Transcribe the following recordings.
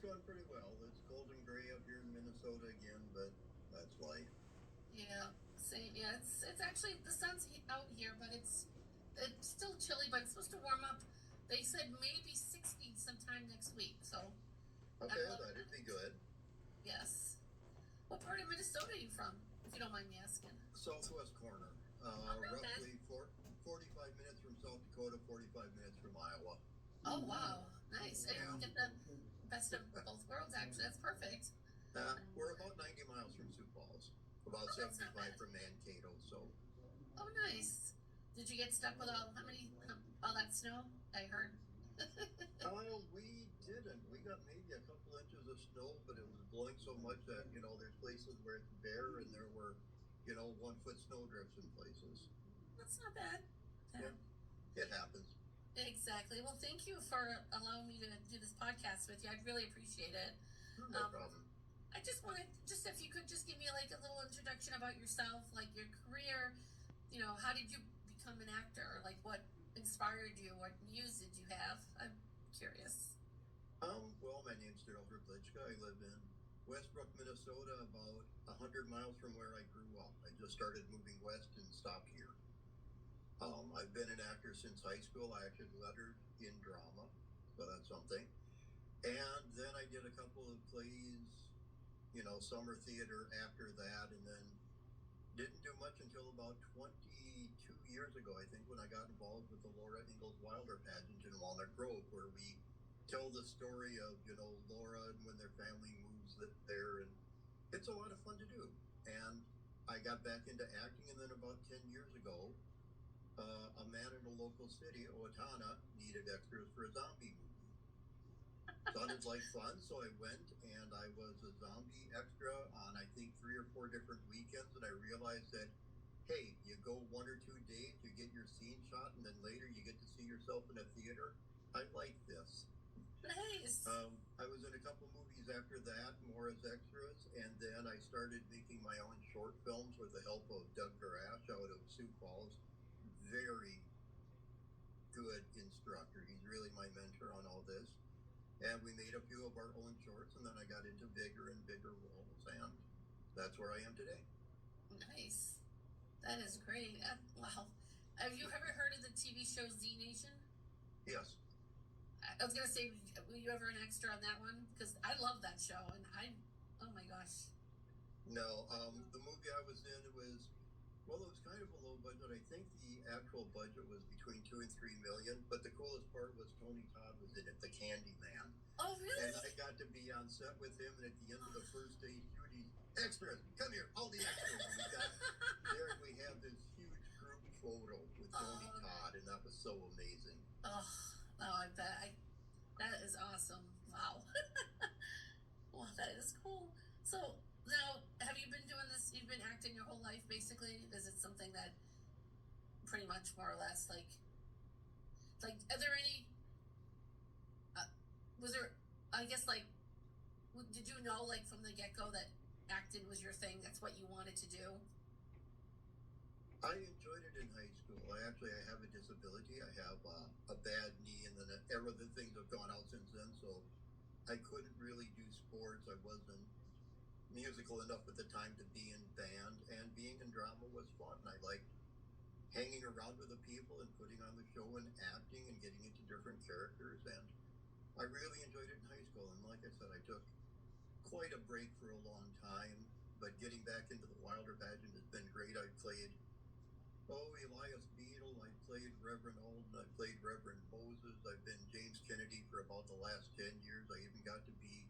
going pretty well. It's cold and gray up here in Minnesota again, but that's life. Yeah, same. Yeah, it's actually the sun's out here, but it's still chilly. But it's supposed to warm up. They said maybe 60 sometime next week. So I'm Okay, loving that'd be it. good. Yes. What part of Minnesota are you from, if you don't mind me asking? Southwest corner, Okay. roughly 45 minutes from South Dakota, 45 minutes from Iowa. Oh wow, nice. And Yeah. you get the best of both worlds. Actually, that's perfect. We're about 90 miles from Sioux Falls, about Oh, that's not 75 bad. from Mankato. So, Oh, nice. Did you get stuck with all that snow? I heard. we didn't. We got maybe a couple inches of snow, but it was blowing so much that, there's places where it's bare and there were, 1 foot snowdrifts in places. That's not bad. Yeah, Yeah. it happens. Exactly. Well, thank you for allowing me to do this podcast with you. I really appreciate it. No Um, problem. I just wanted, just if you could just give me like a little introduction about yourself, like your career. How did you become an actor? Like, what inspired you? What muse did you have? I'm curious. Well, my name's Daryl Hrdlicka. I live in Westbrook, Minnesota, about 100 miles from where I grew up. I just started moving west and stopped here. I've been an actor since high school. I actually lettered in drama, so that's something. And then I did a couple of plays, summer theater after that, and then didn't do much until about 22 years ago, I think, when I got involved with the Laura Ingalls Wilder pageant in Walnut Grove, where we tell the story of, Laura and when their family moves there. And it's a lot of fun to do. And I got back into acting, and then about 10 years ago, a man in a local city, Owatonna, needed extras for a zombie movie. Sounded like fun, so I went and I was a zombie extra on I think 3 or 4 different weekends, and I realized that hey, you go 1 or 2 days, you get your scene shot, and then later you get to see yourself in a theater. I like this. Nice. I was in a couple movies after that, more as extras, and then I started making my own short films with the help of Doug Garash out of Sioux Falls. Very good instructor. He's really my mentor on all this. And we made a few of our own shorts, and then I got into bigger and bigger roles, and that's where I am today. Nice. That is great. Wow. Have you ever heard of the TV show Z Nation? Yes. I was gonna say, were you ever an extra on that one? Because I love that show, and oh my gosh. No, the movie I was in, it was kind of a low budget. I think the actual budget was between 2 and 3 million, but the coolest part was Tony Todd was in it, the Candy Man. Oh, And really? I got to be on set with him, and at the end of the first day shooting, extras, come here, all the extras. And we got there, and we have this huge group photo with Tony Todd, and that was so amazing. Oh, I bet. That is awesome. Wow. Well, that is cool. So now, have you been doing this? You've been acting your whole life, basically. Is it something that pretty much more or less like? Are there any? Was there? I guess like, did you know like from the get go that acting was your thing? That's what you wanted to do. I enjoyed it in high school. I have a disability. I have a bad knee, and then the things have gone out since then. So I couldn't really do sports. I wasn't musical enough at the time to be in band, and being in drama was fun. I liked hanging around with the people and putting on the show and acting and getting into different characters. And I really enjoyed it in high school. And like I said, I took quite a break for a long time, but getting back into the Wilder pageant has been great. I played Elias Beadle, I played Reverend Holden, I played Reverend Moses, I've been James Kennedy for about the last 10 years. I even got to be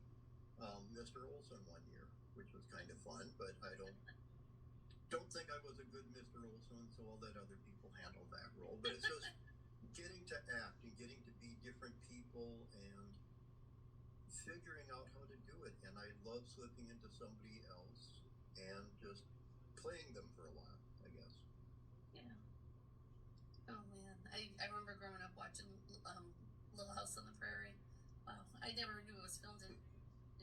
Mr. Olson one year, which was kind of fun, but I don't think I was a good Mr. Olson, so I'll let other people handle that role. But it's just getting to act and getting to be different people and figuring out how to do it. And I love slipping into somebody else and just playing them for a while, I guess. Yeah. Oh man, I remember growing up watching Little House on the Prairie. Wow, I never knew it was filmed in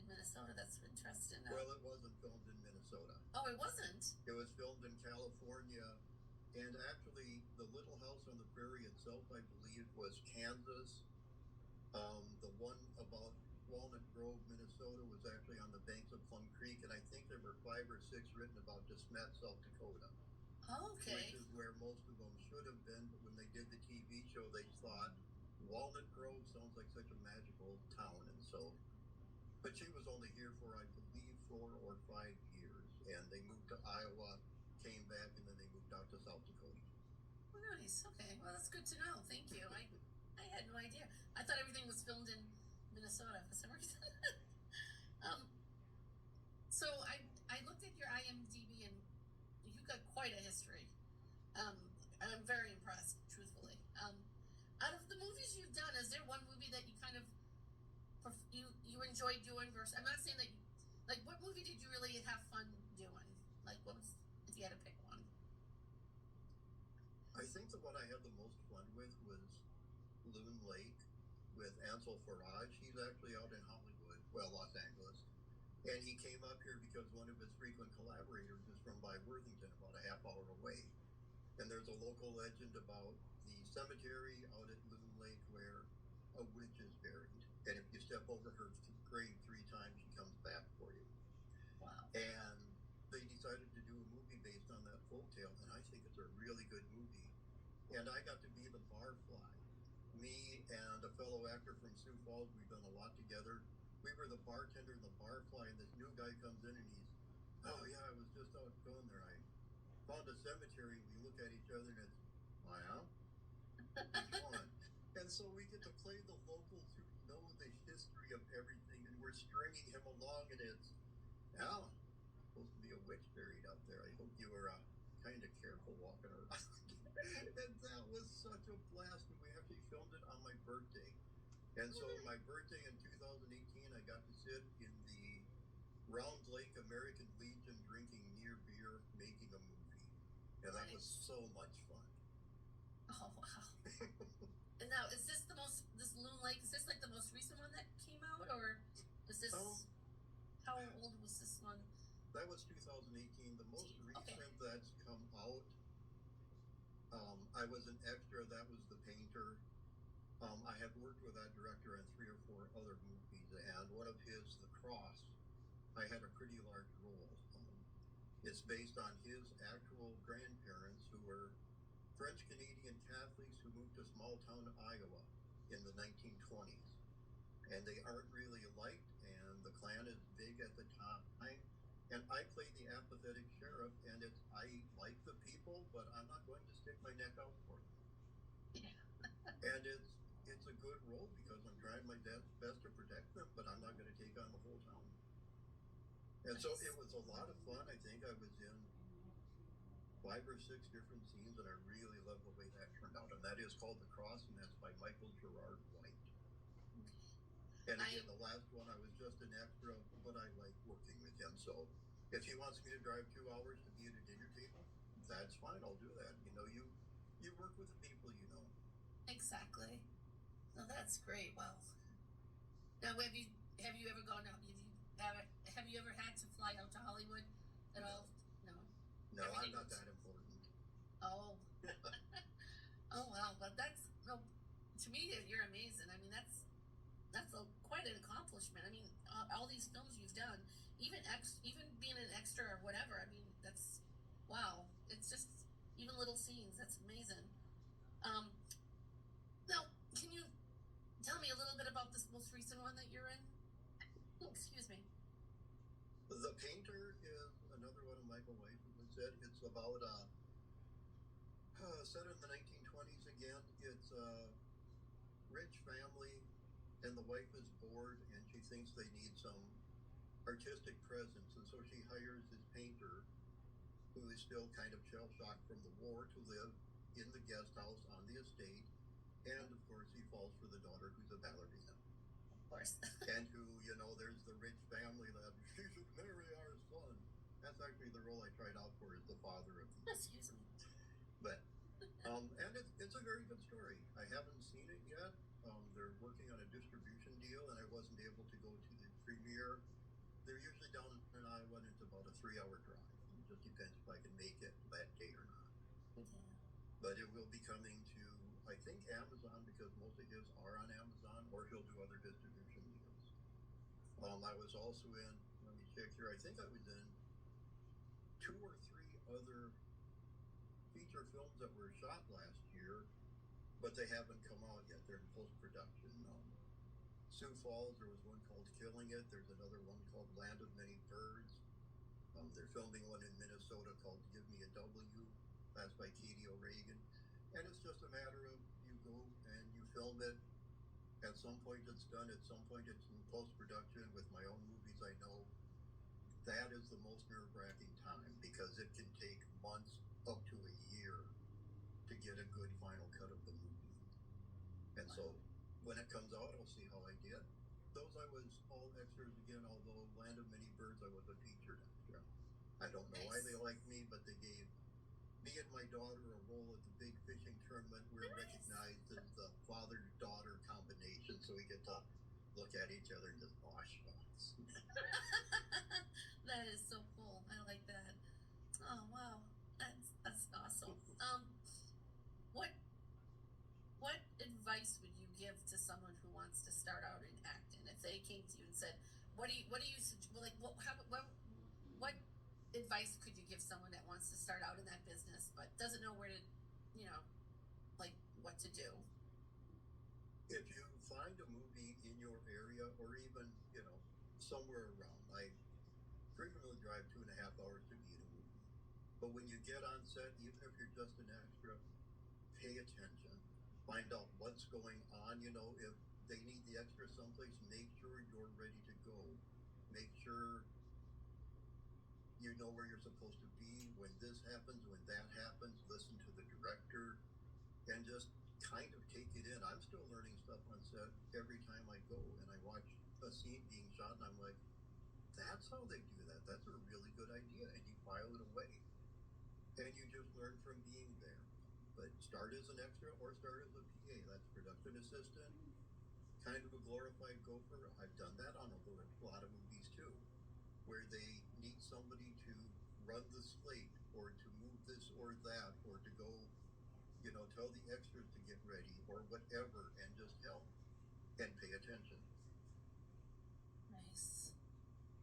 Minnesota. That's interesting. Well, it wasn't filmed in Minnesota. Oh, it wasn't. It was filmed in California, and actually, the Little House on the Prairie itself, I believe, was Kansas. The one about Walnut Grove, Minnesota was actually on the banks of Plum Creek, and I think there were 5 or 6 written about DeSmet, South Dakota, Okay. which is where most of them should have been. But when they did the TV show, they thought Walnut Grove sounds like such a magical town, and so. But she was only here for, I believe, 4 or 5 years, and they moved to Iowa, came back, and then they moved out to South Dakota. Oh, nice. Okay. Well, that's good to know. Thank you. I had no idea. I thought everything was filmed in Minnesota for some reason. um, so I looked at your IMDb and you've got quite a history. I'm very impressed, truthfully. Out of the movies you've done, is there one movie that you kind of you enjoyed doing versus? I'm not saying that. Like, what movie did you really have fun doing? Like, what was if you had to pick one? I think the one I had the most fun with was Loon Lake with Ansel Faraj. He's actually out in Hollywood, well, Los Angeles. And he came up here because one of his frequent collaborators is from by Worthington, about a half hour away. And there's a local legend about the cemetery out at Loon Lake where a witch is buried. And if you step over her grave 3 times, she comes back for you. Wow. And they decided to do a movie based on that folktale, and I think it's a really good movie. And I got to be the barfly. Me and a fellow actor from Sioux Falls, we've done a lot together. We were the bartender and the barfly, and this new guy comes in and he's, oh yeah, I was just out going there. I found a cemetery. We look at each other and it's, wow, which one? And so we get to play the locals who know the history of everything, and we're stringing him along, and it's, Alan, supposed to be a witch buried up there. I hope you were kind of careful walking around. And that was such a blast, and we actually filmed it on my birthday. And so my birthday in 2018, I got to sit in the Round Lake American Legion drinking near beer, making a movie. And that was so much fun. Oh, wow. And now, is this this Loon Lake, is this like the most recent one that came out, or is this, how old was this one? That was 2018. The most recent that's come out, I was an extra, that was The Painter. I have worked with that director on 3 or 4 other movies, and one of his, The Cross, I had a pretty large role. It's based on his actual grandparents who were French Canadian Catholics who moved to small town Iowa in the 1920s. And they aren't really liked, and the Klan is big at the time. And I play the apathetic sheriff, and I like the people, but I'm not going to stick my neck out for them. And it's a good role because I'm trying my best to protect them, but I'm not going to take on the whole town. And so it was a lot of fun. I think I was in 5 or 6 different scenes, and I really love the way that turned out. And that is called The Cross, and that's by Michael Gerard White. And again, the last one, I was just an extra, but I like working with him. So if he wants me to drive 2 hours to be at a dinner table, that's fine. I'll do that. You know, you work with the people you know. Exactly. No, that's great. Wow. Now, have you ever gone out? Have you ever had to fly out to Hollywood at all? No. No, I'm not that important. Oh. Oh wow, but to me, you're amazing. I mean, that's quite an accomplishment. I mean, all these films you've done, even being an extra or whatever. I mean, that's wow. It's just even little scenes. That's amazing. Now, can you tell me a little bit about this most recent one that you're in? Oh, excuse me. The Painter is another one of Michael White who said it's about set in the 1920s again. It's a rich family, and the wife is bored, and she thinks they need some artistic presence, and so she hires this painter who is still kind of shell-shocked from the war to live in the guest house on the estate, and of course he falls for the daughter who's a ballerina. Of course. And who, you know, there's the rich family that she should marry our son. That's actually the role I tried out for, is the father of the Excuse me. But and it's a very good story. I haven't seen it yet. They're working on a distribution deal, and I wasn't able to go to the premiere. They're usually down in Iowa, and it's about a 3-hour drive. It just depends if I can make it that day or not. Okay. But it will be coming to, I think, Amazon, because most of his are on Amazon, or he'll do other distribution deals. I was also in, let me check here, I think I was in 2 or 3 other feature films that were shot last year, but they haven't come out yet. They're in post-production. Sioux Falls, there was one called Killing It. There's another one called Land of Many Birds. They're filming one in Minnesota called Give Me a W. That's by Katie O'Regan. And it's just a matter of you go and you film it. At some point it's done. At some point it's in post-production. With my own movies, I know that is the most nerve-wracking time because it can take months up to a year to get a good final cut of the movie. And so when it comes out, I'll see how I did. Those I was all extras again, although Land of Many Birds I was a featured extra. I don't know why they liked me, but they gave me and my daughter a role at the big fishing tournament. We're recognized as the father-daughter combination, so we get to look at each other and just wash us. That is so cool. I like that. Oh wow, that's awesome. What advice would you give to someone who wants to start out in acting? If they came to you and said, what do you like? What advice could you give someone that wants to start out in that business but doesn't know where to, like what to do? If you find a movie in your area or even, somewhere around, I frequently drive 2.5 hours to be in a movie. But when you get on set, even if you're just an extra, pay attention. Find out what's going on. If they need the extra someplace, make sure you're ready to go. Make sure you know where you're supposed to be when this happens, when that happens. Listen to the director and just kind of take it in. I'm still learning stuff on set every time I go and I watch a scene being shot and I'm like, that's how they do that. That's a really good idea. And you file it away. And you just learn from being there. But start as an extra or start as a PA. That's production assistant. Kind of a glorified gopher. I've done that on a lot of movies too, where they need somebody to run the slate or to move this or that or to go, tell the extras to get ready or whatever and just help and pay attention. Nice.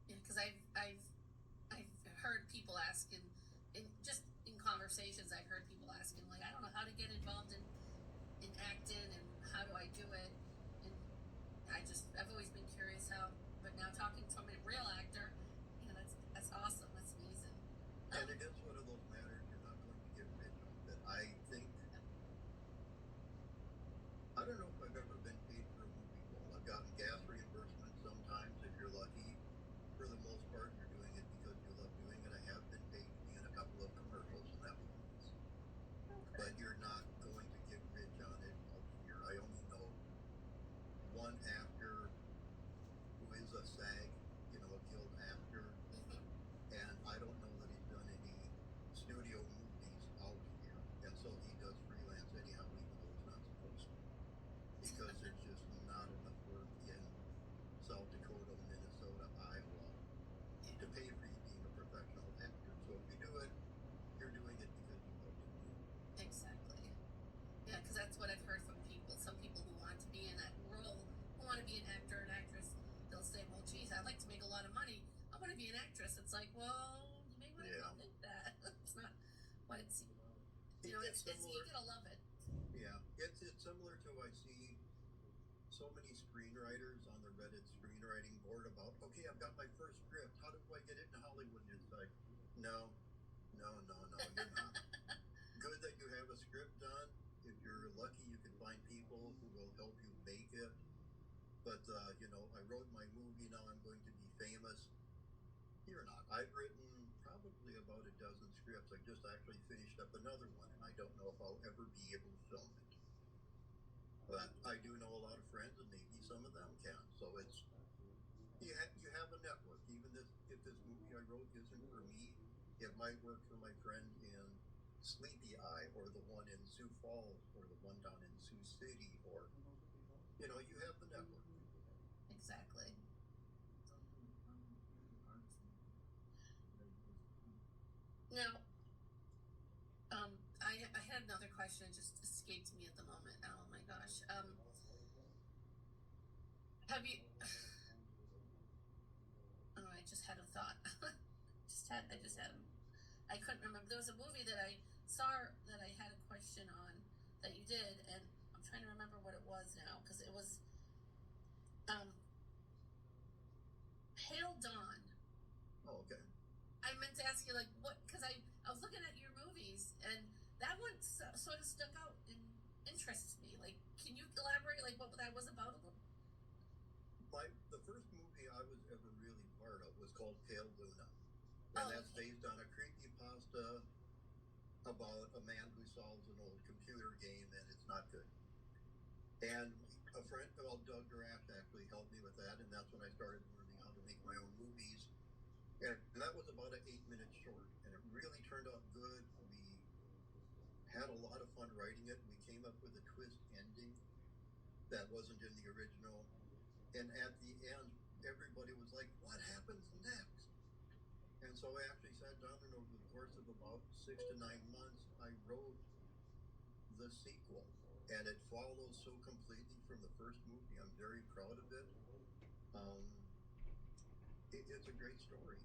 Yeah, because I've heard people asking, in conversations, I've heard people asking, like, I don't know how to get involved in acting and how do I do it, and I've always been curious how, but now talking from a real actor, that's awesome. That's amazing. And it is one of those matters you're not going to get rich on. That I think, I don't know if I've ever been paid for a movie role. I've gotten gas reimbursement sometimes if you're lucky. For the most part, you're doing it because you love doing it. I have been paid to be in a couple of commercials, and that was nice. Okay. But you're not going to get rich on it out here. I only know one actor who is a SAG, a guild actor, and I don't know that he's done any studio movies out here. And so he does freelance anyhow, even though he's not supposed to. Because there's just not enough work in South Dakota, Minnesota, Iowa to pay for you being a professional actor. So if you do it, you're doing it because you love to do it. Exactly. Yeah, because that's what I've heard from people. Some people who want to be in that role, who want to be an actor and actress, they'll say, well, geez, I'd like to make a lot of money. I want to be an actress. It's like, well, you may want to think that. It's not what it's, you're going to love it. Yeah, it's similar to, I see so many screenwriters on the Reddit screenwriting board about, okay, I've got my first script. How do I get it in Hollywood? And it's like, no, you're not. Good that you have a script done. If you're lucky, you can find people who will help you make it. But, I wrote my movie, now I'm going to be famous. You're not. I've written probably about a dozen scripts. I just actually finished up another one, and I don't know if I'll ever be able to film it. But I do know a lot of friends, and maybe some of them can. So it's, you have a network. Even if this movie I wrote isn't for me, it might work for my friend in Sleepy Eye, or the one in Sioux Falls, or the one down in Sioux City, or, you have the network. Exactly. Now, I had another question, just escaped me at the moment. Oh my gosh. Have you I couldn't remember. There was a movie that I saw that I had a question on that you did, and I'm trying to remember what it was now because it was um, Pale Dawn. Oh, okay. I meant to ask you like what because I was looking at your movies and that one sort of stuck out and interests me. Like, can you elaborate like what that was about a little? The first movie I was ever really part of was called Pale Luna, and that's Okay. based on a creepypasta about a man who solves an old computer game, and it's not good. And a friend, well, Doug Graff actually helped me with that, and that's when I started learning how to make my own movies. And that was about an 8-minute short, and it really turned out good. We had a lot of fun writing it. We came up with a twist ending that wasn't in the original. And at the end, everybody was like, what happens next? And so I actually sat down and over the course of about 6 to 9 months, I wrote the sequel. And it follows so completely from the first movie. I'm very proud of it. Um, it's a great story.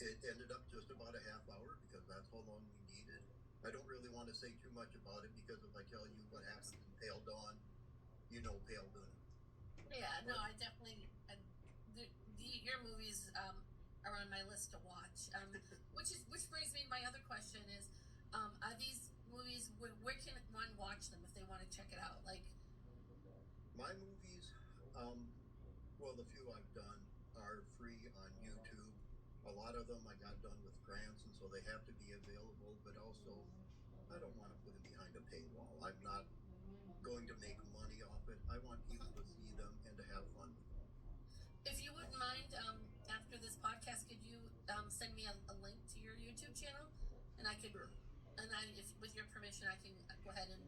It ended up just about a half hour because that's how long we needed. I don't really want to say too much about it because if I tell you what happens in Pale Dawn, you know Pale Luna. Yeah, no, I definitely. Your movies are on my list to watch. Which brings me to my other question is, are these movies where can one watch them if they want to check it out? Like my movies, well, the few I've done are free on YouTube. A lot of them I got done with grants, and so they have to be available. But also, I don't want to put them behind a paywall. I'm not going to make money off it. I want people to see them and to have fun with them. if you wouldn't mind, after this podcast, could you send me a link to your YouTube channel, and I could, Sure. and if with your permission, I can go ahead and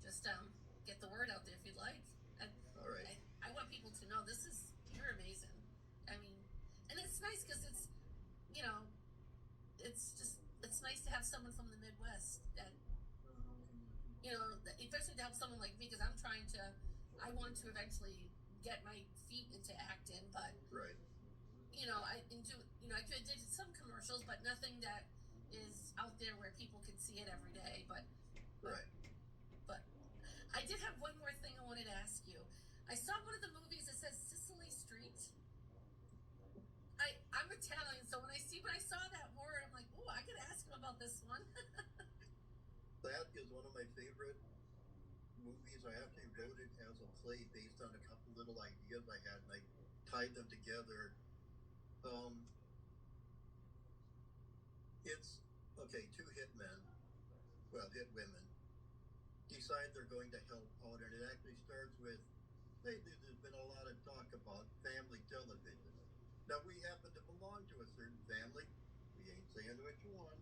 just get the word out there if you'd like. All right. I want people to know you're amazing. I mean, and it's nice because you know, it's nice to have someone from the Midwest that especially to help someone like me because I want to eventually get my feet into acting, but Right. I could did some commercials, but nothing that is out there where people can see it every day. But Right. but I did have one more thing I wanted to ask you. I saw one of the movies that says Sicily Street. I'm Italian, so when I saw that word, I'm like, oh, I gotta ask him about this one. That is one of my favorite movies. I actually wrote it as a play based on a couple little ideas I had, and I tied them together. It's okay. Two hit women, decide they're going to help out, and it actually starts with, hey, there's been a lot of talk about family television. Now we happen to belong to a certain family. We ain't saying which one.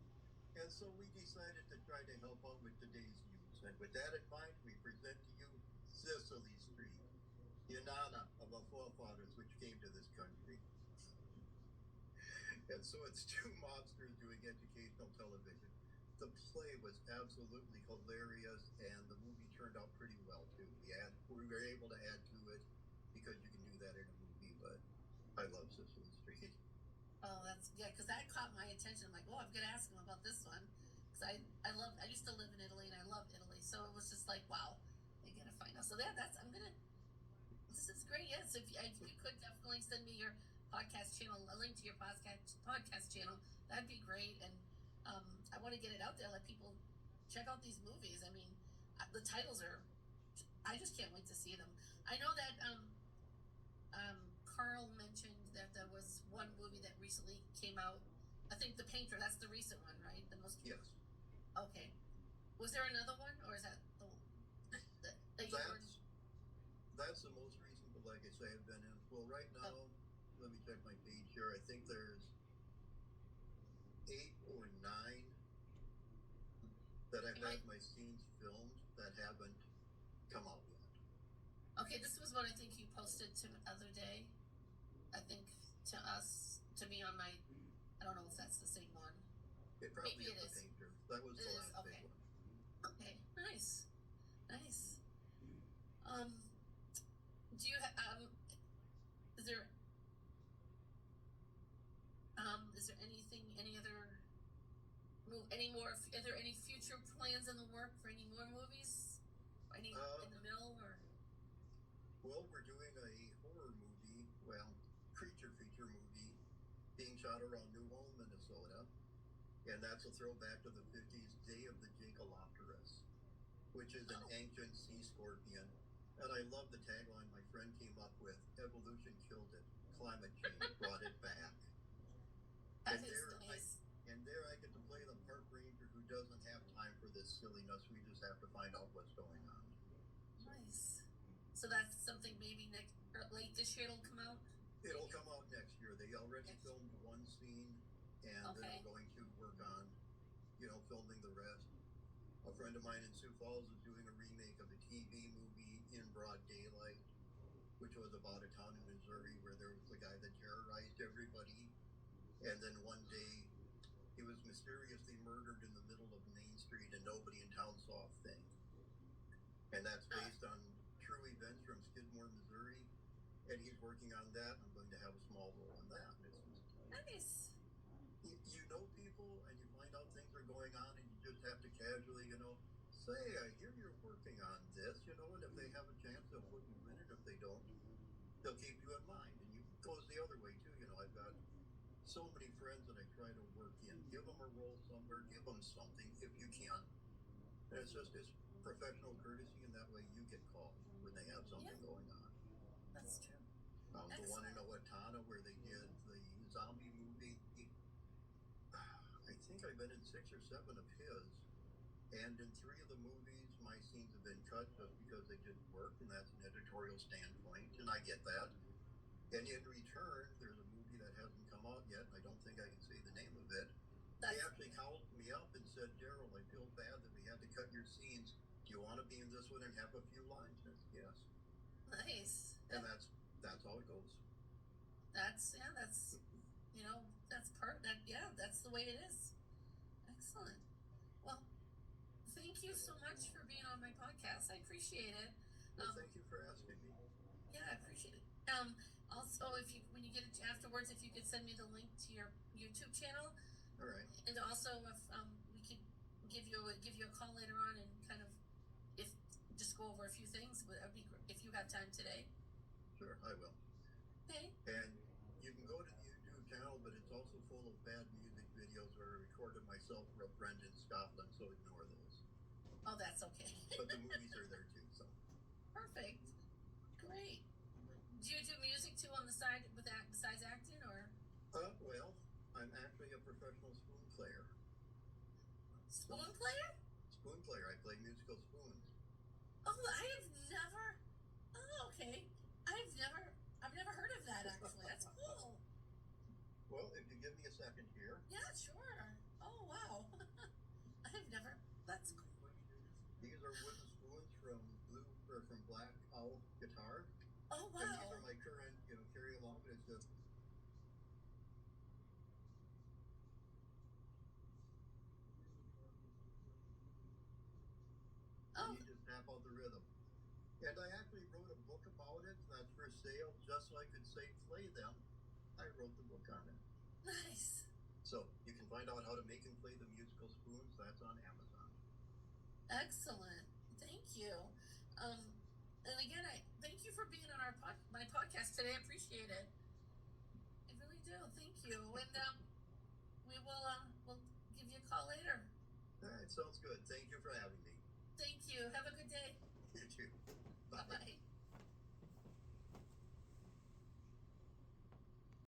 And so we decided to try to help out with today's youth. And with that in mind, we present to you Sicily Street, in honor of our forefathers which came to this country. And so it's two mobsters doing educational television. The play was absolutely hilarious, and the movie turned out pretty well too. We were able to add to it because you can do that in a movie. But I love Sicily Street. Oh, because that caught my attention. I'm like, oh, I'm gonna ask him about this one because I used to live in Italy and I love Italy, so it was just like, wow, I gotta find out. So this is great. Yes, if you could definitely send me your podcast channel, a link to your podcast channel, that'd be great. And I want to get it out there, let people check out these movies. I mean, the titles I just can't wait to see them. I know that Carl mentioned that there was one movie that recently came out. I think The Painter. That's the recent one, right? The most. Yes. Okay. Was there another one, or is that That's the most recent, but like I say, I've been in. Well, right now, let me check my page here. I think there's 8 or 9 that I've had my scenes filmed that haven't come out yet. Okay, this was one I think you posted to the other day. I think to me on my. I don't know if that's the same one. It probably Maybe is The Painter. That was the last big one. Okay, nice. Do you is there anything, any other more? Are there any future plans in the work for any more movies? Any in the middle or? Well, we're doing a horror movie, creature feature movie, being shot around New Ulm, Minnesota, and that's a throwback to the 50s Day of the Jaekelopterus, which is an ancient sea scorpion. And I love the tagline my friend came up with: "Evolution killed it, climate change brought it back." That is nice. There I get to play the park ranger who doesn't have time for this silliness. We just have to find out what's going on. Nice. So that's something maybe late this year it'll come out? It'll come out next year. They already filmed one scene, and they're going to work on, filming the rest. A friend of mine in Sioux Falls is doing a remake of a TV movie in broad daylight, which was about a town in Missouri where there was a guy that terrorized everybody, and then one day he was mysteriously murdered in the middle of Main Street and nobody in town saw a thing. And that's based on true events from Skidmore, Missouri, and he's working on that. I'm going to have a small role in that. Nice. You know people, and you find out things are going on, and you just have to casually, say, I hear you're working on this, and if they have a chance, they'll put you in it. If they don't, they'll keep you in mind. And it goes the other way, too. I've got so many friends that I try to work in. Give them a role somewhere, give them something if you can. And it's professional courtesy, and that way you get called when they have something going on. That's true. The one in Owatonna where they did the zombie movie, I think I've been in 6 or 7 of his, and in 3 of the movies my scenes have been cut just because they didn't work, and that's an editorial standpoint, and I get that. And in return, there's a movie that hasn't come out yet, and I don't think I can say the name of it. They actually called me up and said, Daryl, I feel bad that we had to cut your scenes. Do you want to be in this one and have a few lines? And I said, yes. Nice. And that's how it goes. That's that's the way it is. Excellent. Well, thank you so much for being on my podcast. I appreciate it. Well, thank you for asking me. Yeah, I appreciate it. Also, when you get it afterwards, if you could send me the link to your YouTube channel. All right. And also, if we could give you a call later on and kind of just go over a few things, but that'd be great if you have time today. Sure, I will. Okay. And you can go to the YouTube channel, but it's also full of bad music videos where I recorded myself for a friend in Scotland, so ignore those. Oh, that's okay. But the movies are there too, so. Perfect. Great. Do you do music too on the side with that besides acting, or? Well, I'm actually a professional spoon player. Spoon player? Spoon player. I play musical spoons. Oh, I have never. Oh, okay. I've never heard of that actually. That's cool. Well, if you give me a second here. Yeah, sure. Oh, wow. I've never. That's cool. These are wooden spoons from Black Owl Guitar. Oh, wow. And these are my current, carry along, but it's just. Oh. You just tap out the rhythm. And I actually wrote a book about it that's for sale, just so I could say play them. I wrote the book on it. Nice. So you can find out how to make and play the musical spoons. That's on Amazon. Excellent. Thank you. And again, I thank you for being on my podcast today. I appreciate it. I really do. Thank you. And we will we'll give you a call later. All right, sounds good. Thank you for having me. Thank you. Have a good day. You too. Bye-bye.